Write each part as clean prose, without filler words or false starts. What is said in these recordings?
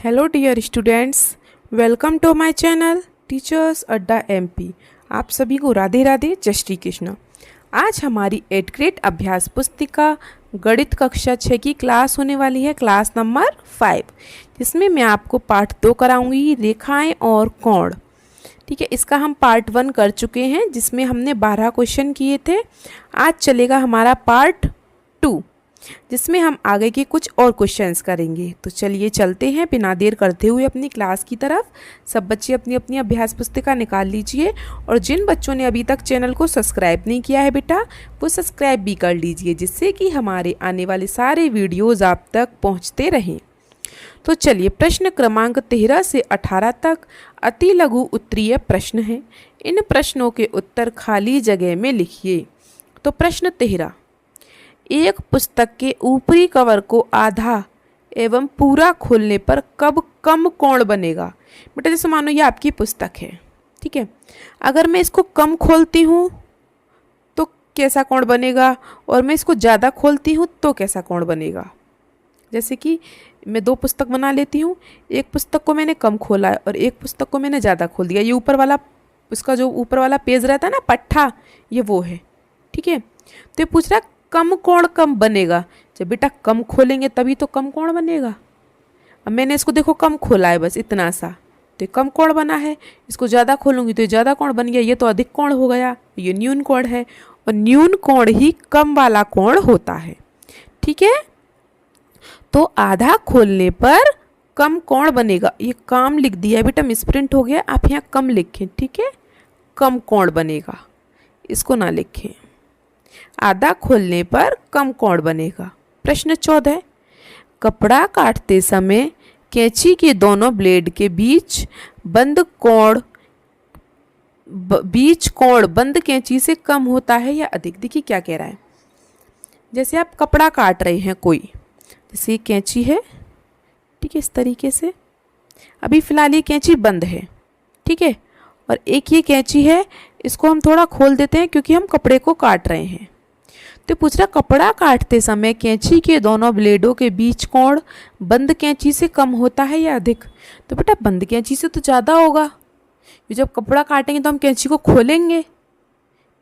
Hello dear students, welcome to my channel teachers Adda MP. आप सभी को राधे राधे, जय श्री कृष्ण। आज हमारी 8th ग्रेड अभ्यास पुस्तिका गणित कक्षा 6 की क्लास होने वाली है, क्लास नंबर 5, जिसमें मैं आपको पार्ट 2 कराऊंगी, रेखाएं और कोण। ठीक है, इसका हम पार्ट 1 कर चुके हैं जिसमें हमने 12 क्वेश्चन किए थे। आज चलेगा हमारा पार्ट 2 जिसमें हम आगे के कुछ और क्वेश्चंस करेंगे। तो चलिए चलते हैं बिना देर करते हुए अपनी क्लास की तरफ। सब बच्चे अपनी अपनी अभ्यास पुस्तिका निकाल लीजिए और जिन बच्चों ने अभी तक चैनल को सब्सक्राइब नहीं किया है बेटा, वो सब्सक्राइब भी कर लीजिए, जिससे कि हमारे आने वाले सारे वीडियोज़ आप तक पहुँचते रहें। तो चलिए, प्रश्न क्रमांक 13 से 18 तक अति लघु उत्तरीय प्रश्न हैं। इन प्रश्नों के उत्तर खाली जगह में लिखिए। तो प्रश्न 13, एक पुस्तक के ऊपरी कवर को आधा एवं पूरा खोलने पर कब कम कोण बनेगा। बेटा जैसे मानो ये आपकी पुस्तक है, ठीक है, अगर मैं इसको कम खोलती हूँ तो कैसा कोण बनेगा, और मैं इसको ज़्यादा खोलती हूँ तो कैसा कोण बनेगा। जैसे कि मैं 2 पुस्तक बना लेती हूँ, एक पुस्तक को मैंने कम खोला है और एक पुस्तक को मैंने ज़्यादा खोल दिया। ये ऊपर वाला, उसका जो ऊपर वाला पेज रहता है ना, पट्टा, ये वो है, ठीक है। तो ये पूछ रहा है कम कोण कम बनेगा। जब बेटा कम खोलेंगे तभी तो कम कोण बनेगा। अब मैंने इसको देखो कम खोला है, बस इतना सा, तो ये कम कोण बना है। इसको ज़्यादा खोलूंगी तो ये ज़्यादा कोण बन गया, ये तो अधिक कोण हो गया, ये न्यून कोण है, और न्यून कोण ही कम वाला कोण होता है, ठीक है। तो आधा खोलने पर कम कोण बनेगा। ये काम लिख दिया है बेटा, मिसप्रिंट हो गया, आप यहाँ कम लिखें, ठीक है, कम कोण बनेगा, इसको ना लिखें। आधा खोलने पर कम कोण बनेगा। प्रश्न 14, कपड़ा काटते समय कैंची के दोनों ब्लेड के बीच कोण बंद कैंची से कम होता है या अधिक। देखिए क्या कह रहा है। जैसे आप कपड़ा काट रहे हैं कोई, जैसे ये कैंची है, ठीक है, इस तरीके से। अभी फ़िलहाल ये कैंची बंद है, ठीक है, और एक ये कैंची है, इसको हम थोड़ा खोल देते हैं क्योंकि हम कपड़े को काट रहे हैं। तो पूछ रहा कपड़ा काटते समय कैंची के दोनों ब्लेडों के बीच कोण बंद कैंची से कम होता है या अधिक। तो बेटा बंद कैंची से तो ज़्यादा होगा, जब कपड़ा काटेंगे तो हम कैंची को खोलेंगे,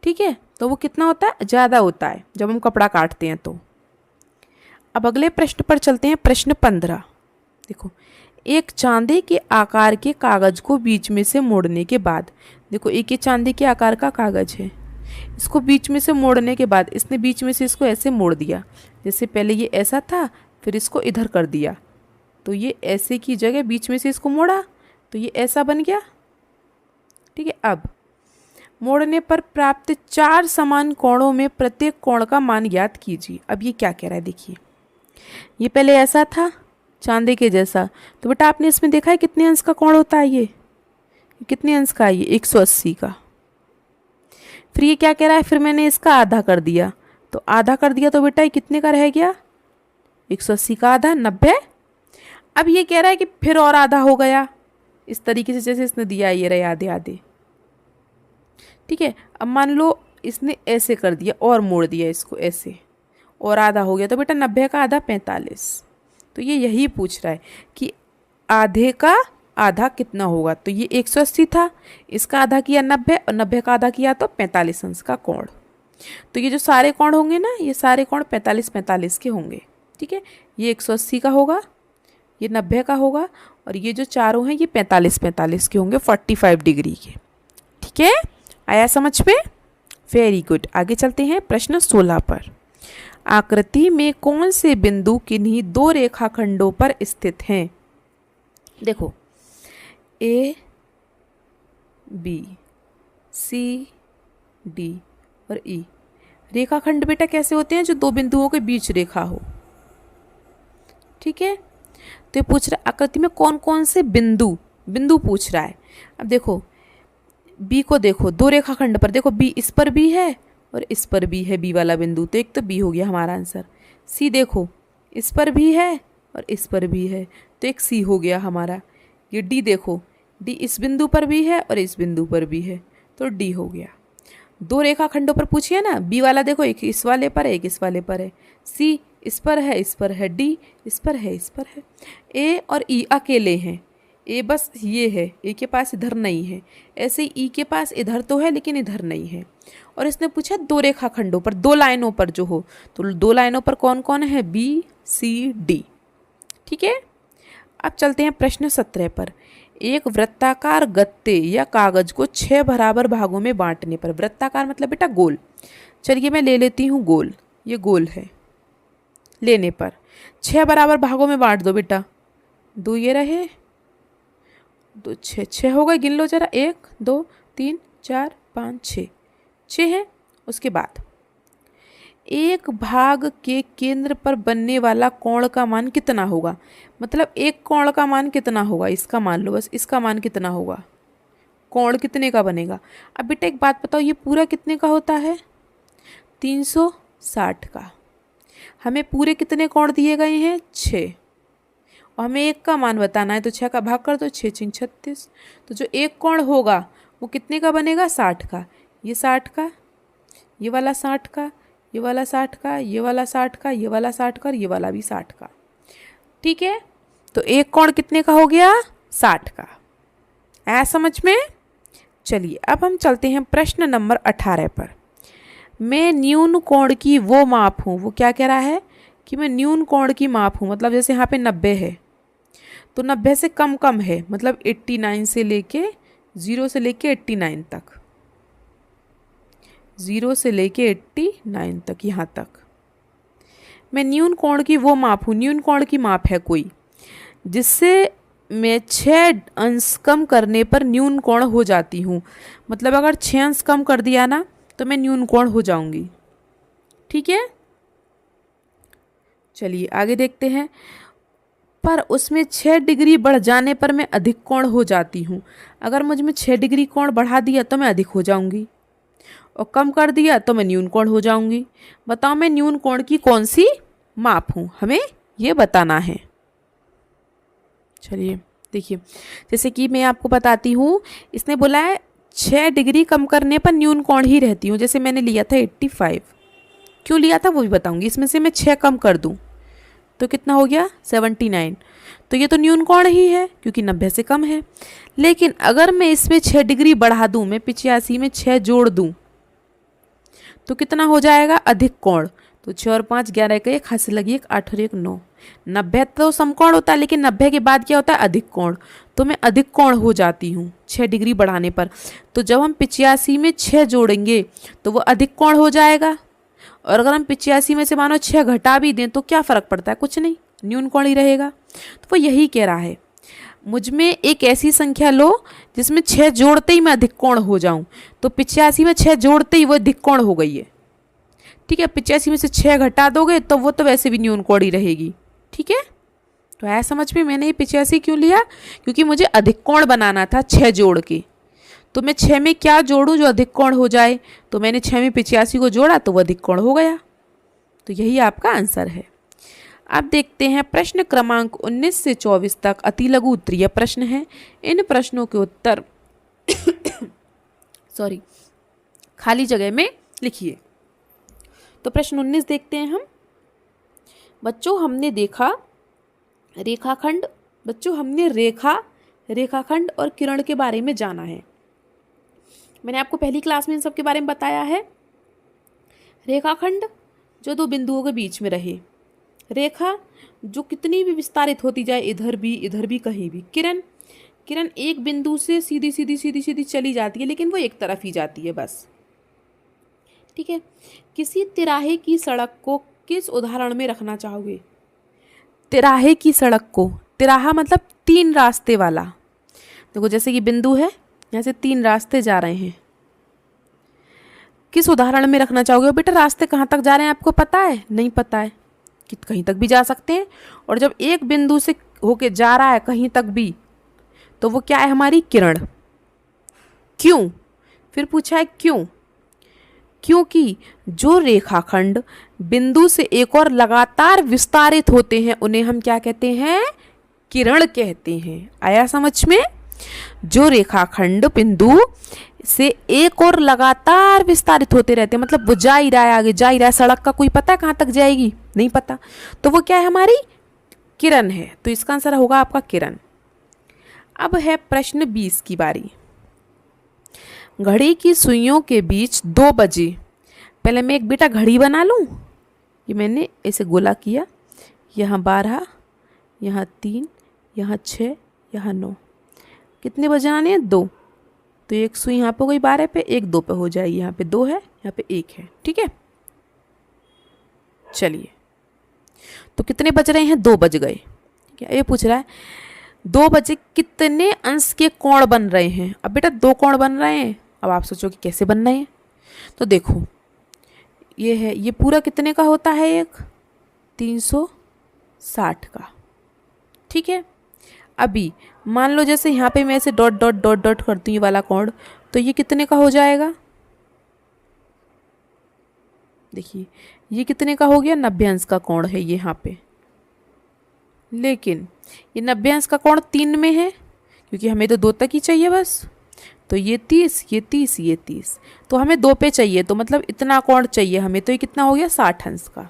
ठीक है, तो वो कितना होता है, ज़्यादा होता है जब हम कपड़ा काटते हैं तो। अब अगले प्रश्न पर चलते हैं। प्रश्न 15, देखो, एक चांदी के आकार के कागज़ को बीच में से मोड़ने के बाद, देखो एक ये चांदी के आकार का कागज़ है, इसको बीच में से मोड़ने के बाद इसने बीच में से इसको ऐसे मोड़ दिया। जैसे पहले ये ऐसा था, फिर इसको इधर कर दिया, तो ये ऐसे की जगह बीच में से इसको मोड़ा तो ये ऐसा बन गया, ठीक है। अब मोड़ने पर प्राप्त 4 समान कोणों में प्रत्येक कोण का मान ज्ञात कीजिए। अब ये क्या कह रहा है, देखिए, ये पहले ऐसा था चांदी के जैसा, तो बेटा आपने इसमें देखा है कितने अंश का कोण होता है, ये कितने अंश का है, ये 180 का। फिर ये क्या कह रहा है, फिर मैंने इसका आधा कर दिया, तो आधा कर दिया तो बेटा ये कितने का रह गया, 180 का आधा 90। अब ये कह रहा है कि फिर और आधा हो गया, इस तरीके से जैसे इसने दिया, ये रहे आधे आधे, ठीक है। अब मान लो इसने ऐसे कर दिया और मोड़ दिया इसको ऐसे, और आधा हो गया, तो बेटा 90 का आधा 45। तो ये यही पूछ रहा है कि आधे का आधा कितना होगा। तो ये 180 था, इसका आधा किया 90 और 90 का आधा किया तो 45 अंश का कोण। तो ये जो सारे कोण होंगे ना, ये सारे कोण 45-45 के होंगे, ठीक है। ये 180 का होगा, ये 90 का होगा, और ये जो चारों हैं ये 45-45 के होंगे, 45 डिग्री के, ठीक है। आया समझ में? Very good. आगे चलते हैं प्रश्न 16 पर। आकृति में कौन से बिंदु किन्हीं 2 रेखाखंडों पर स्थित हैं। देखो, ए, बी, सी, डी और ई रेखाखंड बेटा कैसे होते हैं, जो 2 बिंदुओं के बीच रेखा हो, ठीक है। तो ये पूछ रहा है आकृति में कौन कौन से बिंदु पूछ रहा है। अब देखो बी को, देखो 2 रेखाखंड पर, देखो बी इस पर भी है और इस पर भी है बी वाला बिंदु, तो एक तो बी हो गया हमारा आंसर। सी देखो इस पर भी है और इस पर भी है, तो एक सी हो गया हमारा। ये डी देखो, डी इस बिंदु पर भी है और इस बिंदु पर भी है, तो डी हो गया। 2 रेखाखंडों पर पूछिए ना, बी वाला देखो एक इस वाले पर है, एक इस वाले पर है। सी इस पर है, इस पर है डी, इस पर है, इस पर है। ए और ई अकेले हैं, ए बस ये है, ए के पास इधर नहीं है। ऐसे ही ई के पास इधर तो है लेकिन इधर नहीं है। और इसने पूछा दो रेखाखंडों पर, दो लाइनों पर जो हो, तो दो लाइनों पर कौन कौन है, बी सी डी। ठीक है, अब चलते हैं प्रश्न 17 पर। एक वृत्ताकार गत्ते या कागज को 6 बराबर भागों में बांटने पर, वृत्ताकार मतलब बेटा गोल, चलिए मैं ले लेती हूँ गोल, ये गोल है, लेने पर 6 बराबर भागों में बांट दो बेटा। दो ये रहे, दो 6, 6 हो गए, गिन लो जरा, 1 2 3 4 5 6, 6 है। उसके बाद एक भाग के केंद्र पर बनने वाला कोण का मान कितना होगा, मतलब एक कोण का मान कितना होगा, इसका मान लो बस, इसका मान कितना होगा, कोण कितने का बनेगा। अब बेटा एक बात बताओ, ये पूरा कितने का होता है, 360 का। हमें पूरे कितने कोण दिए गए हैं, 6, और हमें एक का मान बताना है, तो 6 का भाग कर दो, 6 6 36। तो जो एक कोण होगा वो कितने का बनेगा, 60 का। ये 60 का, ये वाला 60 का, ये वाला 60 का, ये वाला 60 का, ये वाला 60 का, और ये वाला भी 60 का। ठीक है, तो एक कोण कितने का हो गया, 60 का। आया समझ में। चलिए अब हम चलते हैं प्रश्न नंबर 18 पर। मैं न्यून कोण की वो माप हूँ, वो क्या कह रहा है कि मैं न्यून कोण की माप हूँ, मतलब जैसे यहाँ पे 90 है तो 90 से कम कम है, मतलब 89 से लेके 0 से लेके 89 तक, 0 से लेके 89 तक, यहाँ तक मैं न्यून कोण की वो माप हूँ। न्यून कोण की माप है कोई जिससे मैं 6 अंश कम करने पर न्यून कोण हो जाती हूँ, मतलब अगर 6 अंश कम कर दिया ना तो मैं न्यून कोण हो जाऊंगी। ठीक है, चलिए आगे देखते हैं। पर उसमें 6 डिग्री बढ़ जाने पर मैं अधिक कोण हो जाती हूँ, अगर मुझ में 6 डिग्री कोण बढ़ा दिया तो मैं अधिक हो जाऊंगी, और कम कर दिया तो मैं न्यून कोण हो जाऊंगी। बताओ मैं न्यून कोण की कौन सी माप हूँ, हमें ये बताना है। चलिए देखिए, जैसे कि मैं आपको बताती हूँ, इसने बोला है 6 डिग्री कम करने पर न्यून कोण ही रहती हूँ। जैसे मैंने लिया था 85, क्यों लिया था वो भी बताऊंगी। इसमें से मैं 6 कम कर दूँ तो कितना हो गया, 79, तो ये तो न्यून कोण ही है क्योंकि 90 से कम है। लेकिन अगर मैं इसमें 6 डिग्री बढ़ा दूँ, मैं 85 में 6 जोड़ दूँ तो कितना हो जाएगा, अधिक कोण। तो 6 और 5 11, का 1 हाथ से लगी 1, 8 और 1 9। 90 तो समकोण होता है, लेकिन 90 के बाद क्या होता है, अधिक कोण, तो मैं अधिक कोण हो जाती हूँ 6 डिग्री बढ़ाने पर। तो जब हम 85 में 6 जोड़ेंगे तो वो अधिक कोण हो जाएगा, और अगर हम 85 में से मानो 6 घटा भी दें तो क्या फ़र्क पड़ता है, कुछ नहीं, न्यून कोण ही रहेगा। तो वो यही कह रहा है, मुझ में एक ऐसी संख्या लो जिसमें 6 जोड़ते ही मैं अधिक कोण हो जाऊं। तो 85 में 6 जोड़ते ही वो अधिक कोण हो गई है। ठीक है, 85 में से 6 घटा दोगे तो वो तो वैसे भी न्यून कोण ही रहेगी। ठीक है, तो ऐसा समझ में मैंने ये 85 क्यों लिया, क्योंकि मुझे अधिक कोण बनाना था 6 जोड़ के। तो मैं 6 में क्या जोड़ूं जो अधिक कोण हो जाए, तो मैंने 6 में 85 को जोड़ा तो वो अधिक कोण हो गया। तो यही आपका आंसर है। अब देखते हैं प्रश्न क्रमांक 19 से 24 तक अति लघु उत्तरीय प्रश्न है। इन प्रश्नों के उत्तर सॉरी खाली जगह में लिखिए। तो प्रश्न 19 देखते हैं हम। बच्चों हमने देखा रेखाखंड, बच्चों हमने रेखाखंड और किरण के बारे में जाना है। मैंने आपको पहली क्लास में इन सब के बारे में बताया है। रेखाखंड जो दो बिंदुओं के बीच में रहे, रेखा जो कितनी भी विस्तारित होती जाए, इधर भी कहीं भी। किरण एक बिंदु से सीधी सीधी सीधी सीधी चली जाती है, लेकिन वो एक तरफ ही जाती है बस। ठीक है, किसी तिराहे की सड़क को किस उदाहरण में रखना चाहोगे? तिराहे की सड़क को, तिराहा मतलब 3 रास्ते वाला। देखो जैसे कि बिंदु है, यहाँ से 3 रास्ते जा रहे हैं, किस उदाहरण में रखना चाहोगे? बेटा रास्ते कहाँ तक जा रहे हैं आपको पता है? नहीं पता है, कि कहीं तक भी जा सकते हैं। और जब एक बिंदु से होके जा रहा है कहीं तक भी, तो वो क्या है, हमारी किरण। क्यों? फिर पूछा है क्यों? क्योंकि जो रेखाखंड बिंदु से एक और लगातार विस्तारित होते हैं उन्हें हम क्या कहते हैं? किरण कहते हैं। आया समझ में? जो रेखाखंड बिंदु से एक और लगातार विस्तारित होते रहते हैं, मतलब वो जा ही रहा है, आगे जा ही रहा है। सड़क का कोई पता है कहाँ तक जाएगी, नहीं पता, तो वो क्या है, हमारी किरण है। तो इसका आंसर होगा आपका किरण। अब है प्रश्न 20 की बारी। घड़ी की सुइयों के बीच 2 बजे। पहले मैं एक बेटा घड़ी बना लूँ। ये मैंने ऐसे गोला किया, यहाँ 12, यहाँ 3, यहाँ 6, यहाँ 9। कितने बजे आने हैं, 2। तो एक सुई यहाँ पे हो गई 12 पे, एक 2 पे हो जाएगी। यहाँ पे 2 है, यहाँ पे 1 है, ठीक है। चलिए, तो कितने बज रहे हैं, 2 बज गए। ठीक है, ये पूछ रहा है 2 बजे कितने अंश के कोण बन रहे हैं। अब बेटा 2 कोण बन रहे हैं। अब आप सोचो कि कैसे बन रहे हैं। तो देखो, ये है, ये पूरा कितने का होता है, एक 360 का। ठीक है, अभी मान लो जैसे यहाँ पे मैं ऐसे डॉट डॉट डॉट डॉट करती हूँ, ये वाला कोण, तो ये कितने का हो जाएगा। देखिए, ये कितने का हो गया, 90 अंश का कोण है ये यहाँ पे। लेकिन ये 90 अंश का कोण 3 में है, क्योंकि हमें तो 2 तक ही चाहिए बस। तो ये 30, ये 30, ये 30, तो हमें 2 पे चाहिए, तो मतलब इतना कोण चाहिए हमें। तो ये कितना हो गया, 60 अंश का।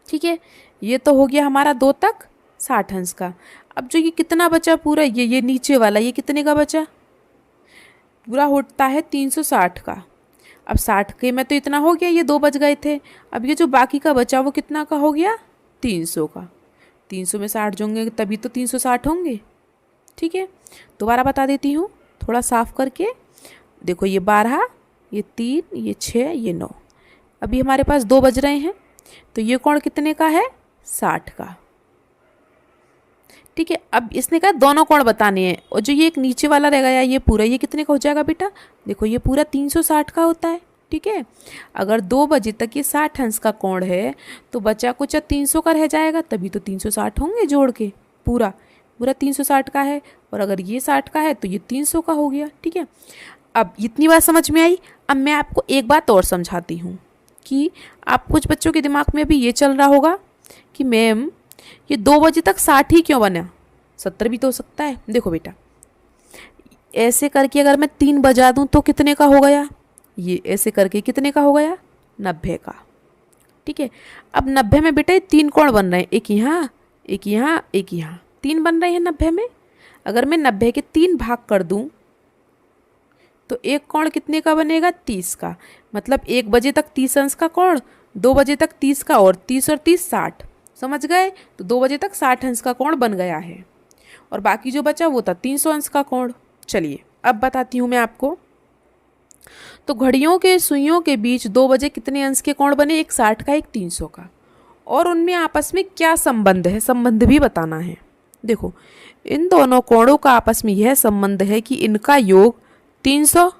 ठीक है, ये तो हो गया हमारा 2 तक 60 अंश का। अब जो ये कितना बचा पूरा, ये नीचे वाला, ये कितने का बचा, पूरा होता है 360 का। अब 60 के में तो इतना हो गया, ये 2 बच गए थे। अब ये जो बाकी का बचा वो कितना का हो गया, 300 का। 300 में 60 जोड़ेंगे तभी तो 360 होंगे। ठीक है, दोबारा बता देती हूँ थोड़ा साफ करके। देखो, ये 12, ये 3, ये 6, ये 9। अभी हमारे पास 2 बज रहे हैं, तो ये कोण कितने का है, 60 का। ठीक है, अब इसने कहा दोनों कोण बताने हैं, और जो ये एक नीचे वाला रह गया ये पूरा, ये कितने का हो जाएगा बेटा, देखो ये पूरा 360 का होता है। ठीक है, अगर 2 बजे तक ये 60 अंश का कोण है, तो बचा कुछ 300 का रह जाएगा, तभी तो 360 होंगे जोड़ के। पूरा पूरा 360 का है, और अगर ये 60 का है तो ये 300 का हो गया। ठीक है, अब इतनी बात समझ में आई। अब मैं आपको एक बात और समझाती हूँ कि आप कुछ बच्चों के दिमाग में अभी ये चल रहा होगा कि मैम ये 2 बजे तक 60 ही क्यों बना, 70 भी तो हो सकता है। देखो बेटा, ऐसे करके अगर मैं 3 बजा दूँ तो कितने का हो गया, ये ऐसे करके कितने का हो गया, 90 का। ठीक है, अब 90 में बेटा 3 कोण बन रहे हैं, एक यहाँ, एक यहाँ, एक यहाँ, 3 बन रहे हैं 90 में। अगर मैं 90 के 3 भाग कर दूं तो एक कोण कितने का बनेगा, 30 का। मतलब 1 बजे तक 30 अंश का कोण, 2 बजे तक 30 का, और 30 और 30 60। समझ गए, तो 2 बजे तक 60 अंश का कोण बन गया है, और बाकी जो बचा वो था 300 अंश का कोण। चलिए, अब बताती हूँ मैं आपको। तो घड़ियों के सुइयों के बीच 2 बजे कितने अंश के कोण बने, एक 60 का, एक 300 का, और उनमें आपस में क्या संबंध है, संबंध भी बताना है। देखो, इन दोनों कोणों का आपस में यह संबंध है कि इनका योग 300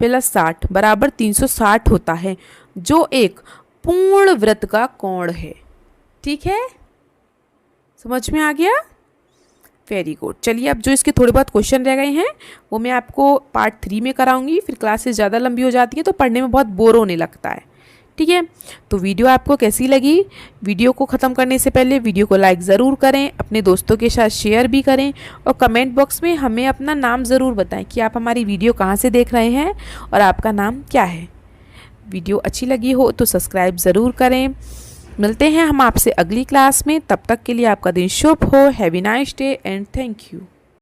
+ 60 बराबर 360 होता है, जो एक पूर्ण वृत्त का कोण है। ठीक है, समझ में आ गया, वेरी गुड। चलिए, अब जो इसके थोड़े बहुत क्वेश्चन रह गए हैं वो मैं आपको पार्ट 3 में कराऊंगी। फिर क्लासेस ज़्यादा लंबी हो जाती है तो पढ़ने में बहुत बोर होने लगता है। ठीक है, तो वीडियो आपको कैसी लगी, वीडियो को ख़त्म करने से पहले वीडियो को लाइक ज़रूर करें, अपने दोस्तों के साथ शेयर भी करें, और कमेंट बॉक्स में हमें अपना नाम ज़रूर बताएं कि आप हमारी वीडियो कहाँ से देख रहे हैं और आपका नाम क्या है। वीडियो अच्छी लगी हो तो सब्सक्राइब ज़रूर करें। मिलते हैं हम आपसे अगली क्लास में, तब तक के लिए आपका दिन शुभ हो। Have a nice day and thank you.